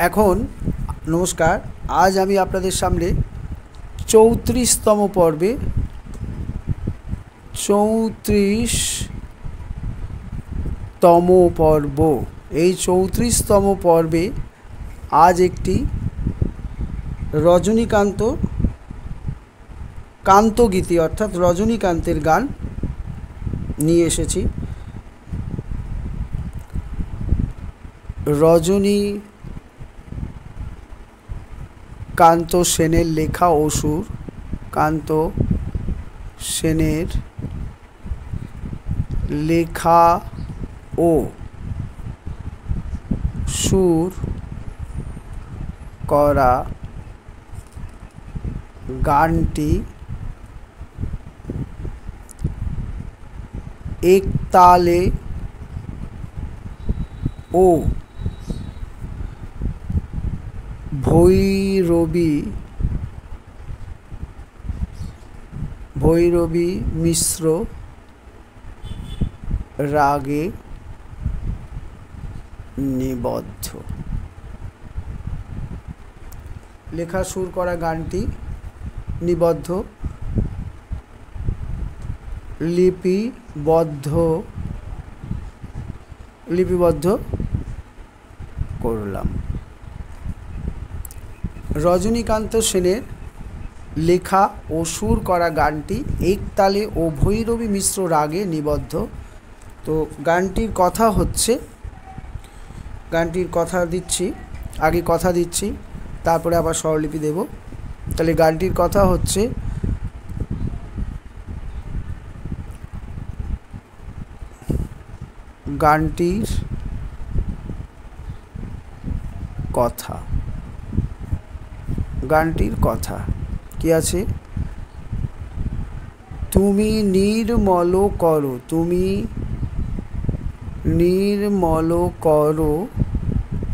এখন নমস্কার, আজ আমি আপনাদের সামনে 34তম পর্বে 34তম পর্ব এই 34তম পর্বে আজ একটি রজনীকান্ত কান্তগীতি অর্থাৎ রজনীকান্তের গান নিয়ে এসেছি। রজনীকান্ত সেনের লেখা ও সুর, কান্ত সেনের লেখা ও সুর করা গানটি একতালে ও ভৈরবী মিশ্র রাগে নিবদ্ধ। লেখা সুর করা গানটি নিবদ্ধ লিপিবদ্ধ করলাম। রজনীকান্ত সেনের লেখা ও সুর করা গানটি একতালে ও ভৈরবী মিশ্র রাগে নিবদ্ধ। তো গানটির কথা হচ্ছে, আগে কথা দিচ্ছি তারপরে আবার স্বরলিপি দেব। তাহলে গানটির কথা হচ্ছে, গানটির কথা কি আছে? তুমি নির্মল করো,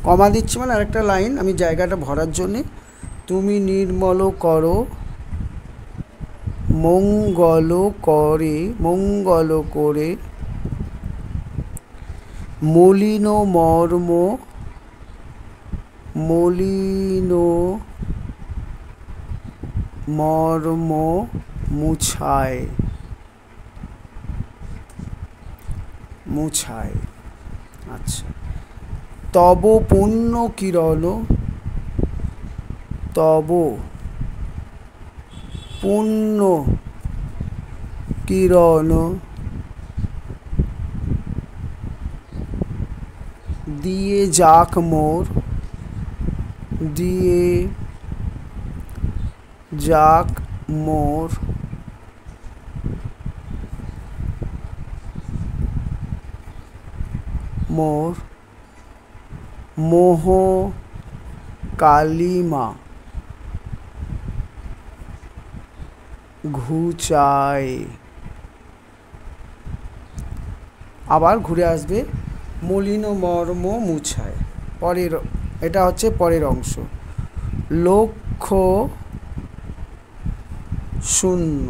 কমা দিচ্ছি মানে আরেকটা লাইন আমি জায়গাটা ভরার জন্যে। তুমি নির্মল করো মঙ্গল করে মলিন মর্ম মুছায়। আচ্ছা, তব পুণ্য কিরণ দিয়ে যাক মোর মোহ কালিমা ঘুচায়। আবার ঘুরে আসবে, মলিন মর্ম মুছায়। এটা হচ্ছে পরের অংশ। লক্ষ্য শূন্য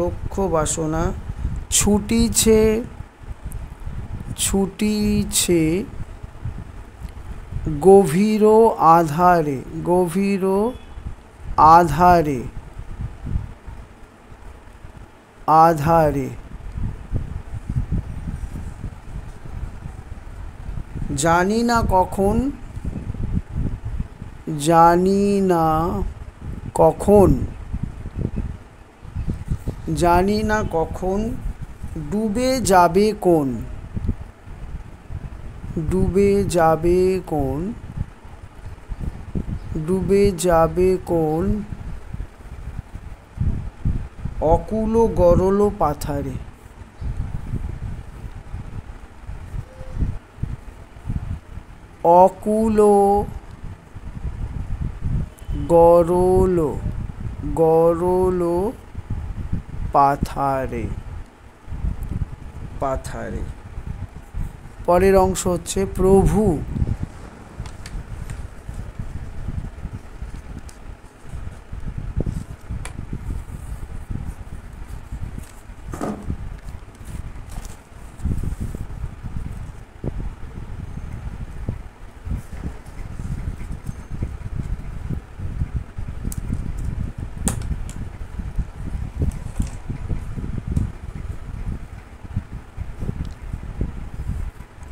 লক্ষ্য বাসনা ছুটিছে গভীর আধারে জানি না কখন ডুবে যাবে কোন অকুল গরল পাথারে। অকুল গরল পাথারে। পরের অংশ হচ্ছে, প্রভু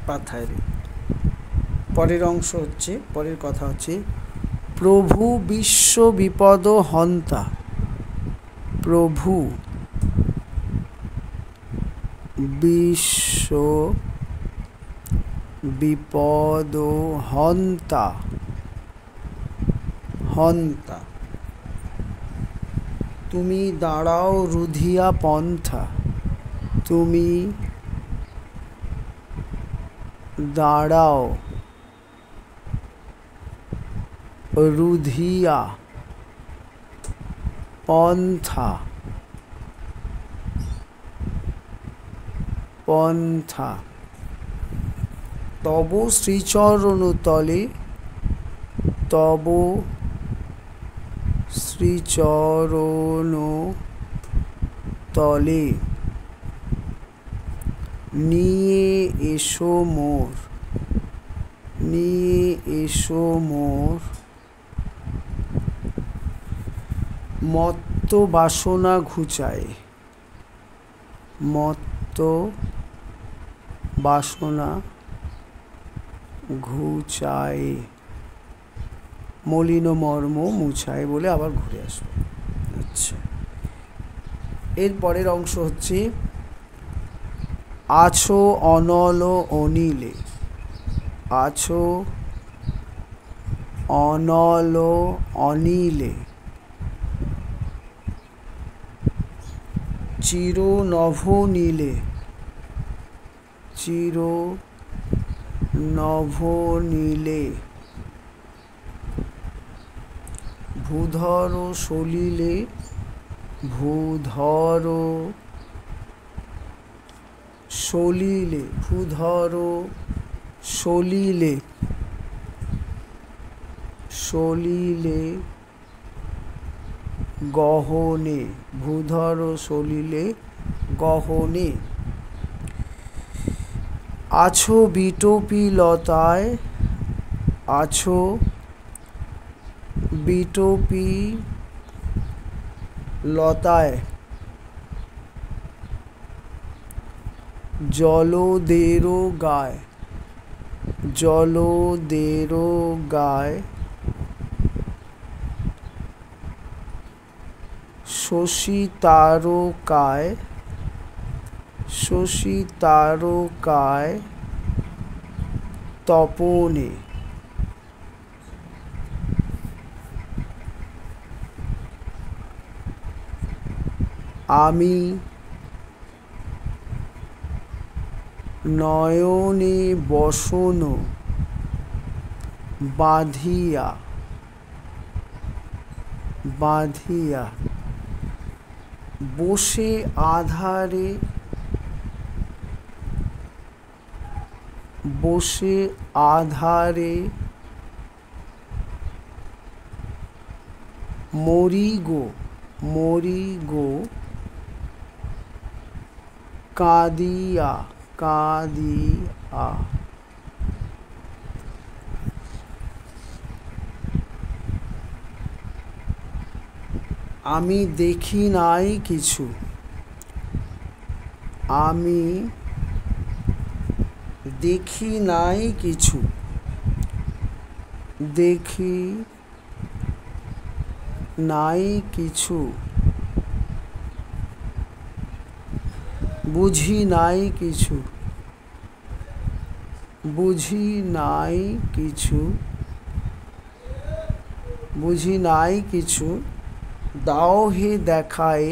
পাথায় রে। পরের অংশ হচ্ছে, পরের কথা হচ্ছে প্রভু বিশ্ব বিপদ হন্তা। প্রভু বিশ্ব বিপদ হন্তা। হন্তা। তুমি দাঁড়াও রুধিয়া পন্থা। তুমি দাঁড়াও রুধিয়া পন্থা। পন্থা। তব শ্রীচরণ তলে। তব শ্রীচরণ তলে নিয়ে এসো মোর। নিয়ে এসো মোর মত্ত বাসনা ঘুচায়। মত্ত বাসনা ঘুচায়। মলিন মর্ম মুছায় বলে আবার ঘুরে আসবে। আচ্ছা, এর পরের অংশ হচ্ছে আছো অনল অনিলে। আছো অনল অনিলে চির নভ নীলে। চির নভ নীলে ভূধর সলিলে। ভূধর সলিলে। ভূধর সলিলে। সলিলে গহনে। ভূধর সলিলে গহনে আছো বিটোপি লতায়। আছো বিটোপি লতায় জলদের গায়। জলদের গায় শশী তারকায়। শশী তারকায় তপনে আমি নয়নে বসন বাঁধিয়া। বাঁধিয়া বসে আধারে। বসে আধারে মরি গো। মরি গো কাঁদিয়া। কাঁদিয়া আমি দেখি নাই কিছু। আমি দেখি নাই কিছু। দেখি নাই কিছু বুঝি নাই কিছু। বুঝি নাই কিছু। বুঝি নাই কিছু দাও হে দেখায়।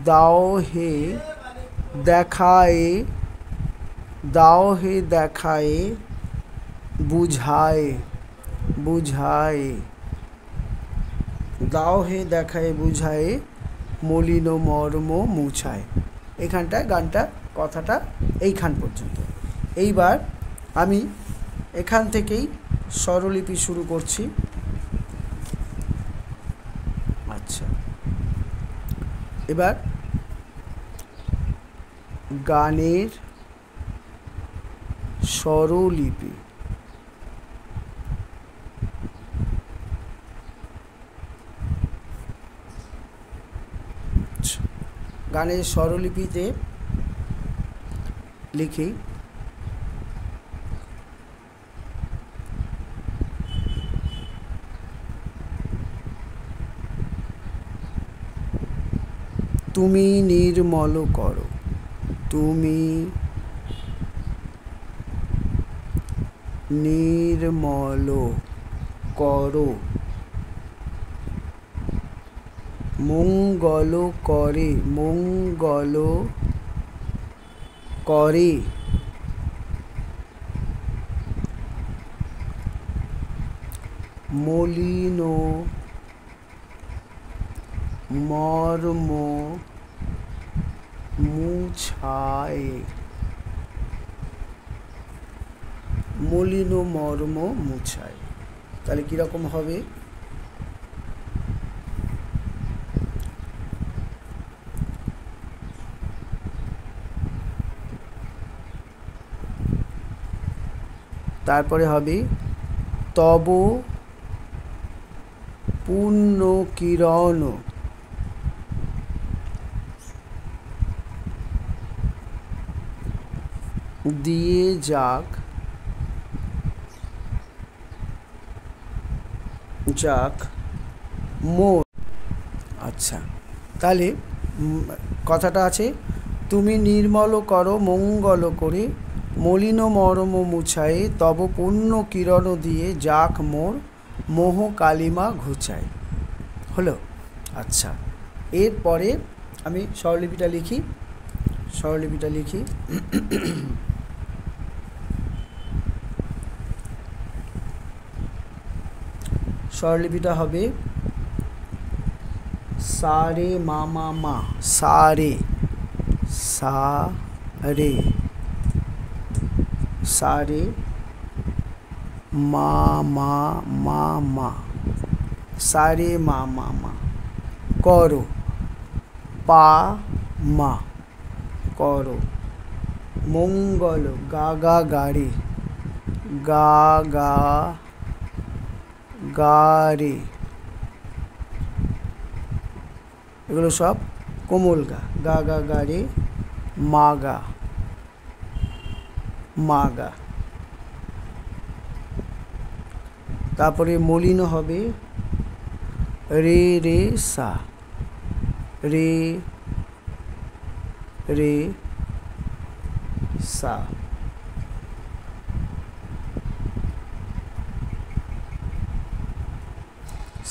দাও হে দেখায়। দাও হে দেখায় বুঝায়। বুঝায় দাও হে দেখায় বুঝায় মলিন মর্ম মুছায়। এখানটায় গানটা কথাটা এইখান পর্যন্ত। এইবার আমি এখান থেকেই স্বরলিপি শুরু করছি। আচ্ছা, এবার গানের স্বরলিপি। গানের স্বরলিপিতে লিখি। তুমি নির্মল করো, তুমি নির্মল করো, মঙ্গল করে, মঙ্গল করে, মলিন মর্ম মুছায়, মলিন মর্ম মুছায়। তাহলে কীরকম হবে? তারপরে হবে তব পূর্ণ কিরণ দিয়ে যাক, যাক মোর। আচ্ছা, তাহলে কথাটা আছে তুমি নির্মল করো মঙ্গল করে, মলিন মর্ম মুছায়ে, তব পূর্ণ কিরণ দিয়ে যাক মোর মোহ কালিমা ঘুচায়। হলো? আচ্ছা, এরপরে আমি স্বরলিপিটা লিখি, স্বরলিপিটা লিখি। স্বরলিপিটা হবে সা রে মা মা মা, সা রে, সা রে, সা রে মা মা মা মা, সা রে মা মা মা, করো, পা মা, করো, মঙ্গল, গা গা গারে, গা গা গারে, এগুলো সব কোমল গা, গা গা গারে, মা গা, মা গা। তারপরে মলিন হবে রে রে সা, রে রে সা।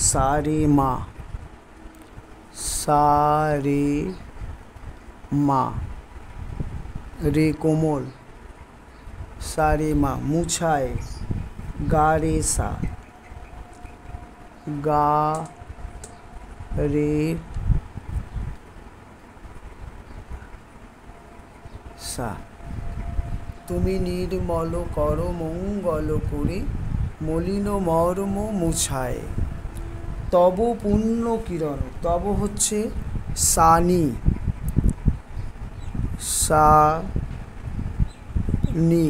সা রে মা, সা রে মা, রে কোমল, সা রে মা, মুছায়, গা রে সা, গা রে সা। তুমি নির্মল করো মঙ্গল করে, মলিন মর্ম মুছায়, তব পূর্ণ কিরণ, তব হচ্ছে সানি, সা নি,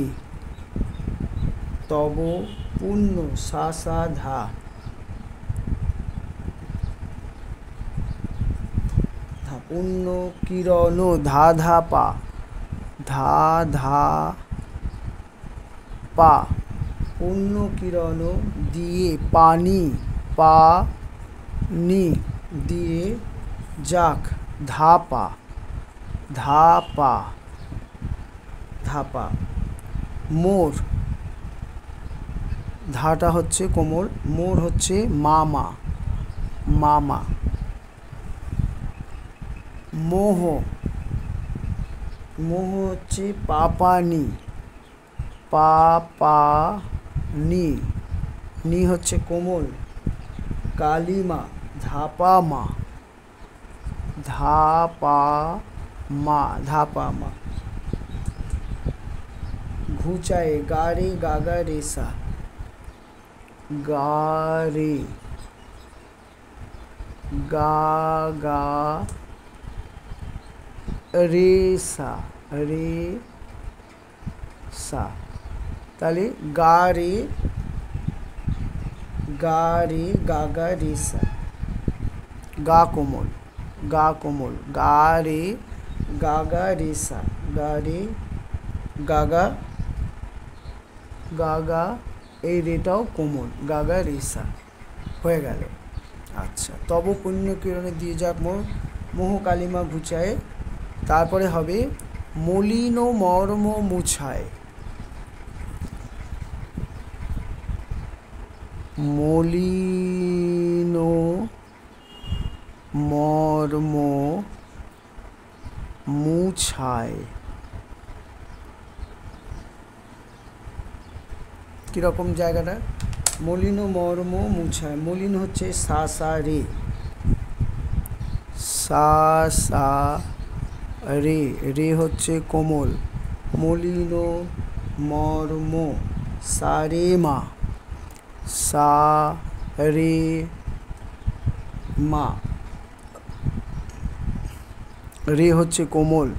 তব পূর্ণ, সা সা ধা, পূর্ণ কিরণ, ধা ধা পা, ধা ধা পা, পূর্ণ কিরণ দিয়ে পানি, পা নি দিয়ে যাক, ধাপা, ধাপা, ধাপা, মোর, ধাটা হচ্ছে কোমল, মোর হচ্ছে মামা, মামা, মোহ, মোহ হচ্ছে পাপানি, পাপানি, নি হচ্ছে কোমল, কালিমা, ধাপা মা, ধাপা মা, ধাপা মা, ঘুচায়, গারে গাগা রেসা, গারে, গা গা রে সা, রে সা। তাহলে গা রে, গা রে গাগা রে সা, গা কোমল, গা কোমল, গা রে গাগা রে সা, গা রে গাগা, গাগা, এই রেটাও কোমল, গাগা রেসা হয়ে গেল। আচ্ছা, তব পুণ্য কিরণে দিয়ে যাক মোহ কালিমা ঘুচায়। তারপরে হবে মলিন মর্ম মুছায়। মলিন মর্ম মুছায়। কীরকম জায়গাটা? মলিন মর্ম মুছায়। মলিন হচ্ছে সা সা রে, সা সা রে, রে হচ্ছে কোমল। মলিন মর্ম সা রে মা, সা রে মা, রে হচ্ছে কোমল।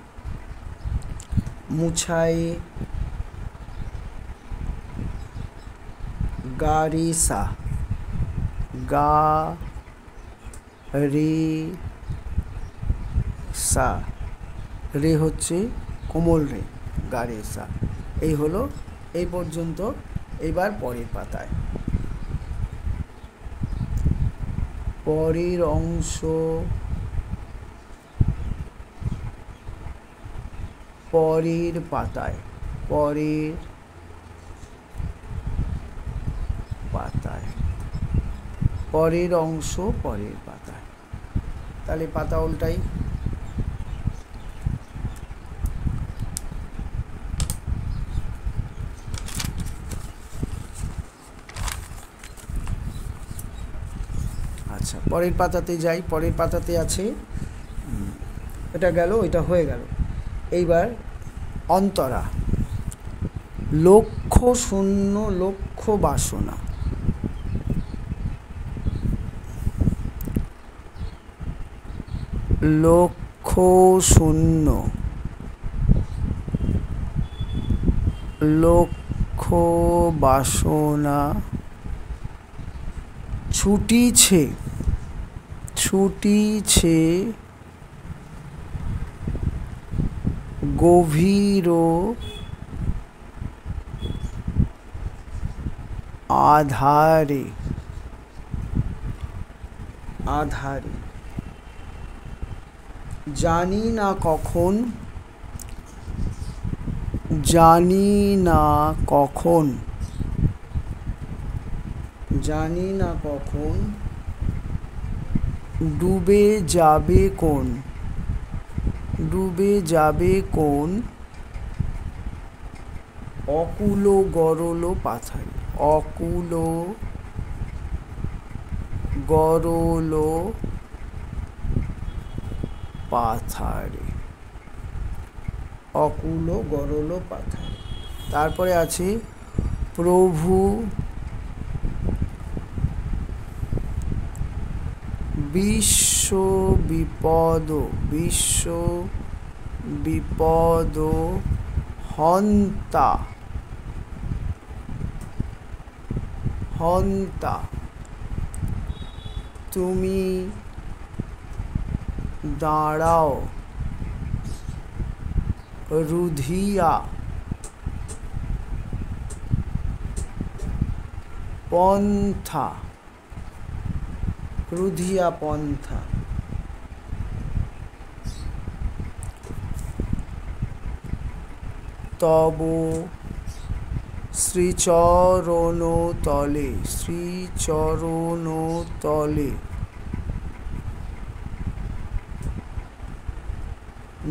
মুছায় গা রে সা, গা রে সা, রে হচ্ছে কোমল রে, গা রে সা। এই হলো এই পর্যন্ত। এবার পরের পাতায় পরের অংশ, পরের পাতায়, পরের পাতায়, পরের অংশ পরের পাতায়। তাহলে পাতা উল্টাই। আচ্ছা, পরের পাতাতে যাই। পরের পাতাতে আছে, এটা গেল, এটা হয়ে গেল। এইবার অন্তরা, লক্ষ শূন্য লক্ষ বাসনা। লক্ষ শূন্য লক্ষ বাসনা ছুটিছে, ছুটিছে গভীর আধারে, আধারে। জানি না কখন, জানি না কখন, জানি না কখন ডুবে যাবে কোন, ডুবে যাবে কোন অকুল গরল পাথারে, অকুল গরল পাথারে, অকুল গরল পাথারে। তারপরে আছে প্রভু বিশ্ব বিপদ, বিশ্ব বিপদ হন্তা, হন্তা। তুমি দাঁড়াও রুধিয়া পন্থা, রুধিয়া পন্থা। তব শ্রীচরণ তলে, শ্রীচরণ তলে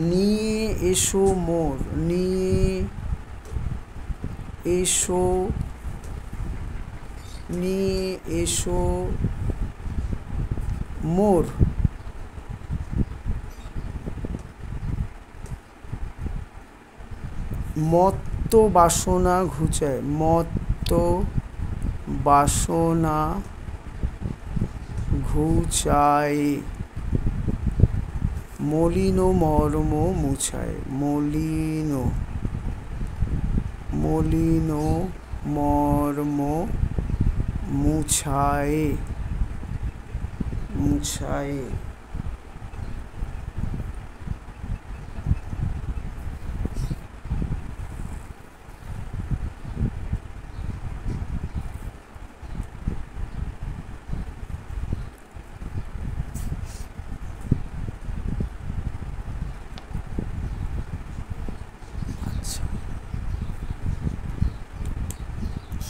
নিয়ে এসো মোর, নিয়ে এসো, নিয়ে এসো মোর। মত্ত বাসনা ঘুচায়, মত্ত বাসনা ঘুচায় মলিন মর্ম মুছায়, মলিন, মলিন মর্ম মুছায়, মুছায়।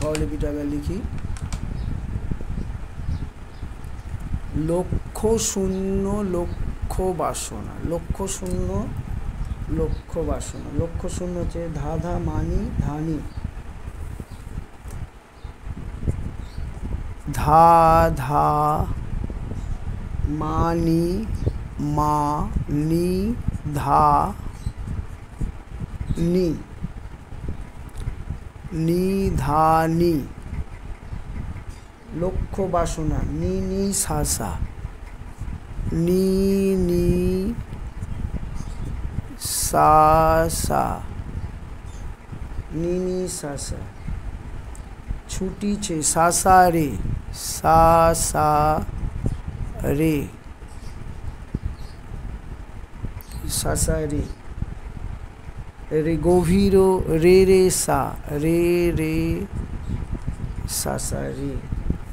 স্বরলিপিটা আগে লিখি। লক্ষ্য শূন্য লক্ষ্য বাসনা, লক্ষ্য শূন্য লক্ষ্য বাসনা। লক্ষ্য শূন্য হচ্ছে ধা ধা মানি ধানি, ধা ধা মানি মা নি ধা নি, নি ধা নি। লক্ষ্য বাসনা নি নি সা সা, নি নি সা সা, নি নি সা সা। ছুটিছে সা সা রে, সা সা রে, সা সা রে। রে গভীর রে রে সা, রে রে সা সা রে।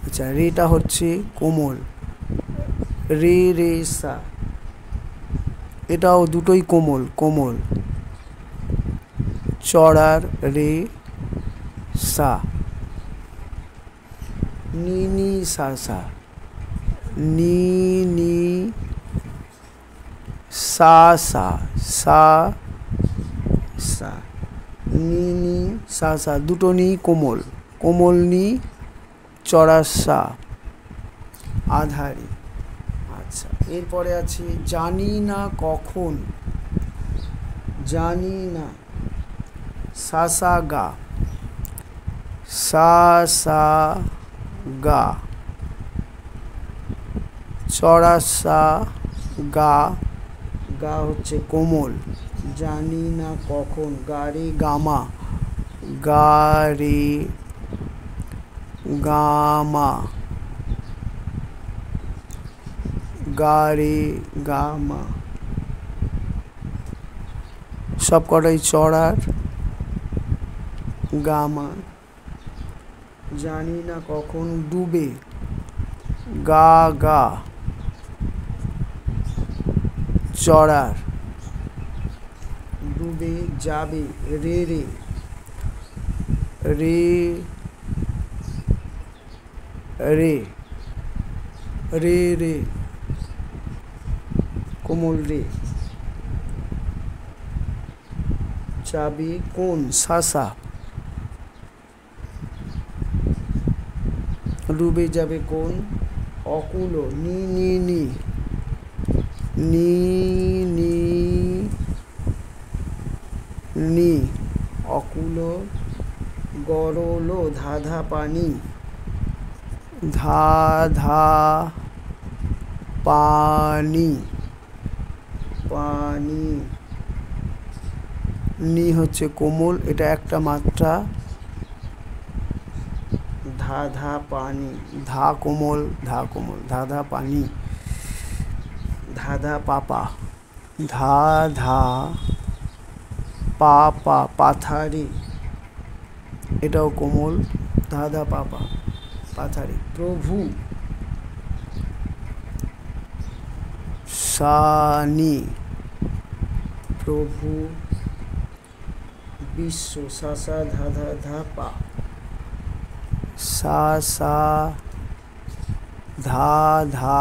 আচ্ছা, রেটা হচ্ছে কোমল, রে রে সা, এটাও দুটোই কোমল কোমল। চড়ার রে সা, নি নি সা সা, নি নি সা সা, সা সা, নি নি সা সা, দুটো নি কোমল, কোমল নি চড়ার সা, আধারে। আচ্ছা, এরপরে আছে জানি না কখন, জানি না সা সা গা, সা সা গা, চড়া সা গা, গা হচ্ছে কোমল। জানি না কখন, গা রে গামা, গা রে গামা, গা রে গামা, সব কটাই চড়ার, গামা। জানি না কখন ডুবে, গা গা, চড়ার, ডুবে যাবে রে রে, রে রে, রে রে কোমল রে। যাবে কোন সা সা, ডুবে যাবে কোন, অকুল নি নি নি, নি নি নি, অকুল। গরল ধা ধা পানি, ধা ধা পানি, পানি। নি হচ্ছে কোমল, এটা একটা মাত্রা, ধা ধা পানি, ধা কোমল, ধা কোমল, ধা ধা পানি। ধা ধা পাপা, ধা ধা পাপা, পাথারি, এটাও কোমল, ধা ধা পাপা, পাথারি। প্রভু সানি, প্রভু। বিশ্ব সা সা ধা ধা ধা পা, সা সা ধা ধা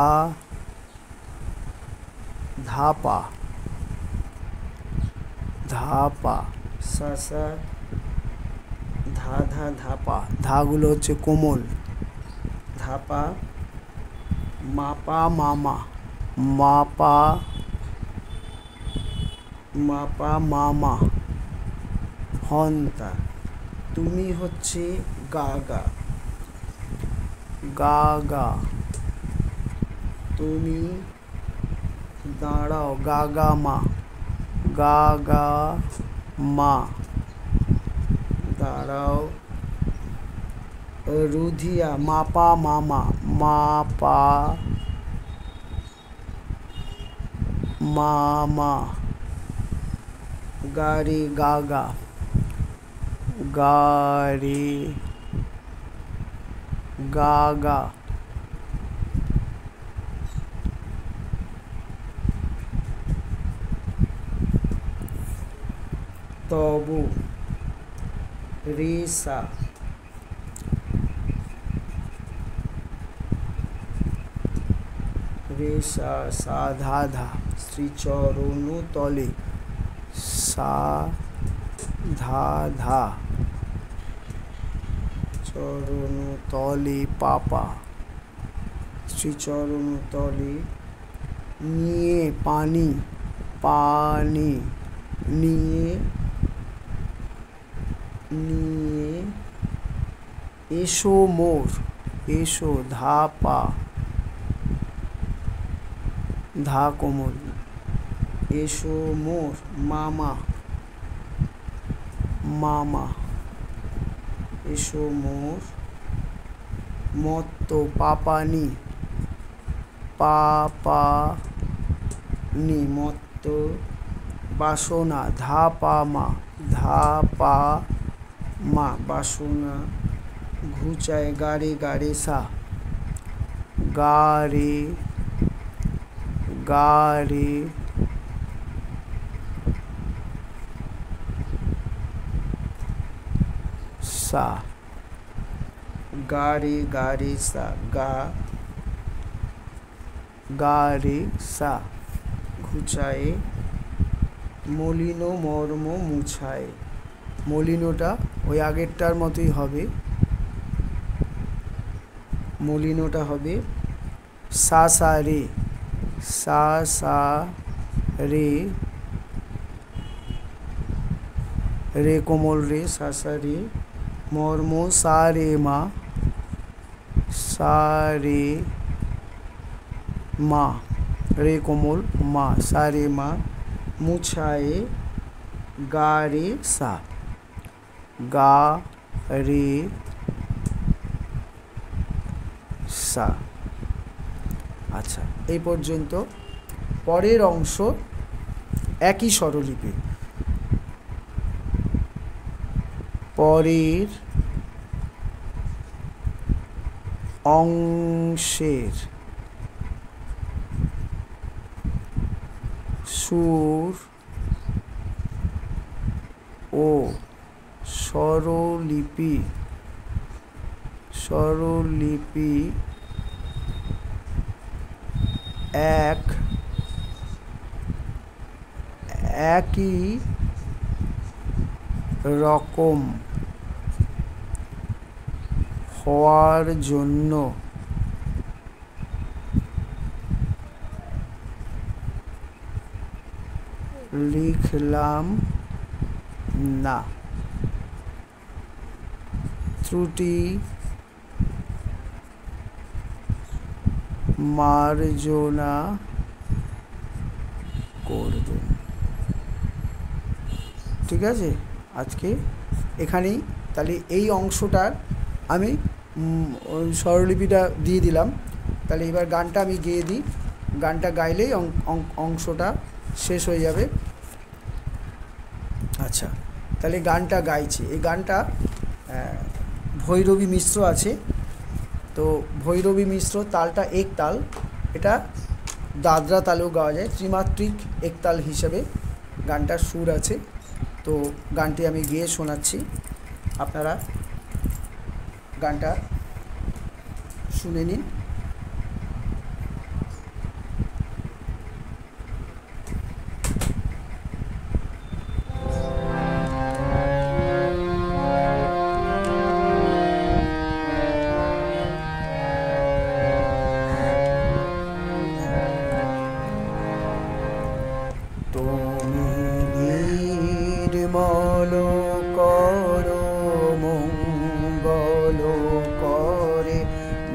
ধাপা, ধাপা, সা সা ধা ধা ধাপা, ধাগুলো হচ্ছে কোমল, ধাপা। মাপা মামা, মাপা মাপা মামা, হন্তা। তুমি হচ্ছে গা গা, গা গা, তুমি দাঁড়াও, গা গা মা, গা গা মা, দাঁড়াও। রুধিয়া মাপা মামা, মাপা মামা। গাড়ি গাগা, গাড়ি গাগা। তবু রেসা, রে সা সা ধা ধা শ্রীচরণ তলে সা ধা ধা চরণ তলে পাপা শ্রীচরণ তলে নিয়ে পানি পানি নিয়ে নিয়ে এসো মোর এসো ধা পা ধা কোমল এসো মোর মামা মামা এসো মোর মত্ত পাপানি পাপানি মত্ত বাসনা ধা পা মা বাসনা ঘুচায় গারে গারে সা গারে গারে সা গারে গারে সা গারে সা ঘুচায়ে মলিন মর্ম মুছায় মলিনটা ওই আগেরটার মতোই হবে মলিনটা হবে সা সা রে সা সা রে রে কোমল রে সা সা রে মর্ম সা রে মা সা রে মা রে কোমল মা সা রে মা মুছায়ে গা রে সা গা রে সা। আচ্ছা, এই পর্যন্ত। পরের অংশ একই স্বরলিপি। পরের অংশের সুর ও স্বরলিপি একই রকম হওয়ার জন্য লিখলাম না। ত্রুটি মার্জনা করবেন। ঠিক আছে, আজকে এখানেই তাহলে এই অংশটার আমি স্বরলিপিটা দিয়ে দিলাম। তাহলে এবার গানটা আমি গেয়ে দিই। গানটা গাইলেই অংশটা শেষ হয়ে যাবে। আচ্ছা, তাহলে গানটা গাইছি। এই গানটা ভৈরবী মিশ্র আছে। তো ভৈরবী মিশ্র তালটা এক তাল, এটা দাদরা তালেও গাওয়া যায়। ত্রিমাত্রিক একতাল হিসেবে গানটার সুর আছে। তো গানটি আমি গেয়ে শোনাচ্ছি, আপনারা গানটা শুনে নিন। নির্মল কর মঙ্গল করে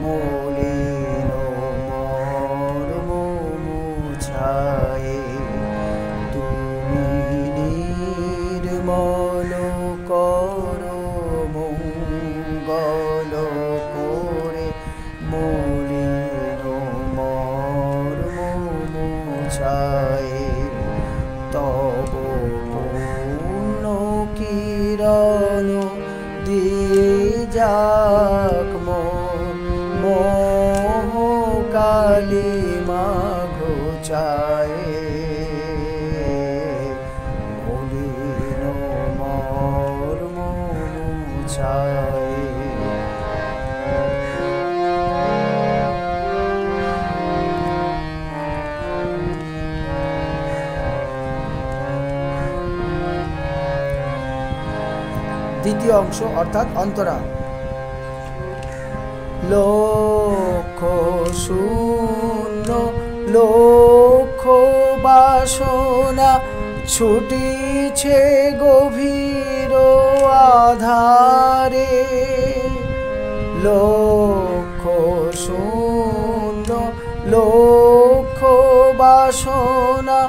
মলিন মর্ম মুছায়। তুমি নির্মল কর মঙ্গল করে মলিন মর্ম মুছায়। তব কিরণ দিয়ে যাক মোহ কালি ঘুচায়। মলিন মর্ম মুছায়। দ্বিতীয় অংশ অর্থাৎ অন্তরা। লক্ষ শূন্য লক্ষ বাসনা ছুটিছে গভীর আধারে। লক্ষ শূন্য লক্ষ বাসনা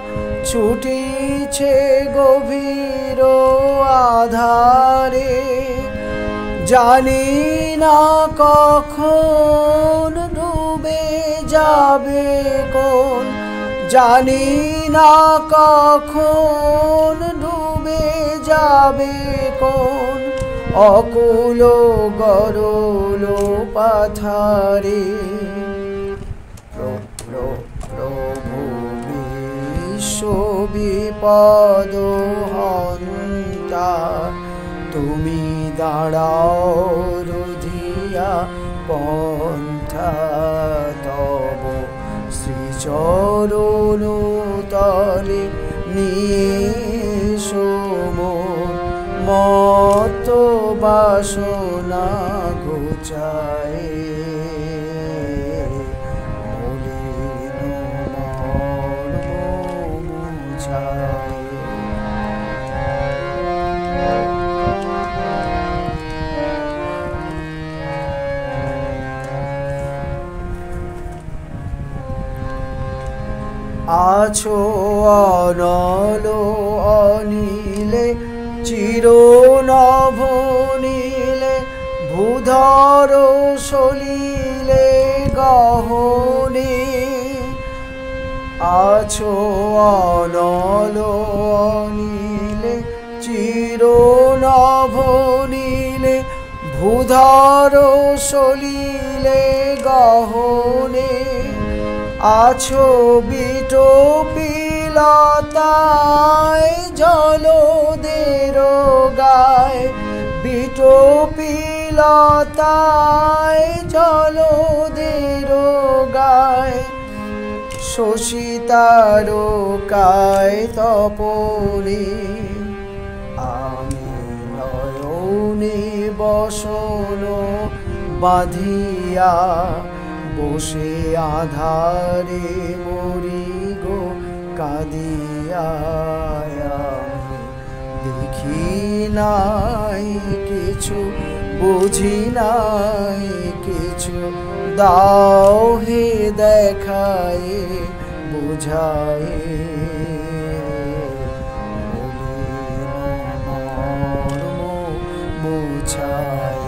ছুটিছে গভীর আধারে। জানি না কখন ডুবে যাবে কোন, জানি না কখন ডুবে যাবে কোন অকুল গরল পাথারে। প্রভু বিশ্ব বিপদ হন্তা, তুমি দাঁড়াও রুধিয়া পন্থা। তব শ্রীচরণ তলে নিশোম মত বাসনা ঘুচায়। মলিন মর্ম মুছায়। আছো অনল অনিলে চির নভনীলে, ভূধর সলিলে গহনে। আছো অনল অনিলে চির নভনীলে, ভূধর সলিলে গহনে। আছো বিটোপিলতায় জলদের গায়, বিটোপিলতায় জলদের গায়। শশী তারকায় তপনে, আমি নয়নে বসন বাঁধিয়া বসে আধারে মরি গো কাঁদিয়া। দেখি নাই কিছু, বুঝি নাই কিছু, দাও হে দেখায় বুঝায়। মর্ম মুছায়।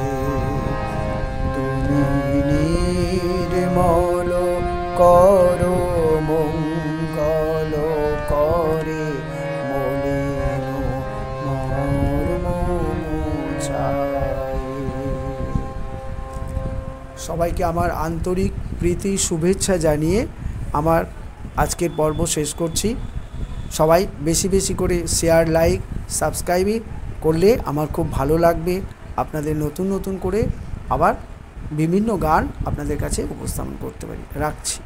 তুমি নির্মল করো মঙ্গল করে, মলিন মর্ম মুছায়। সবাইকে আমার আন্তরিক প্রীতি শুভেচ্ছা জানিয়ে আমার আজকের পর্ব শেষ করছি। সবাই বেশি বেশি করে শেয়ার, লাইক, সাবস্ক্রাইব করলে আমার খুব ভালো লাগবে। আপনাদের নতুন নতুন করে আবার বিভিন্ন গান আপনাদের কাছে উপস্থাপন করতে পারি। রাখছি।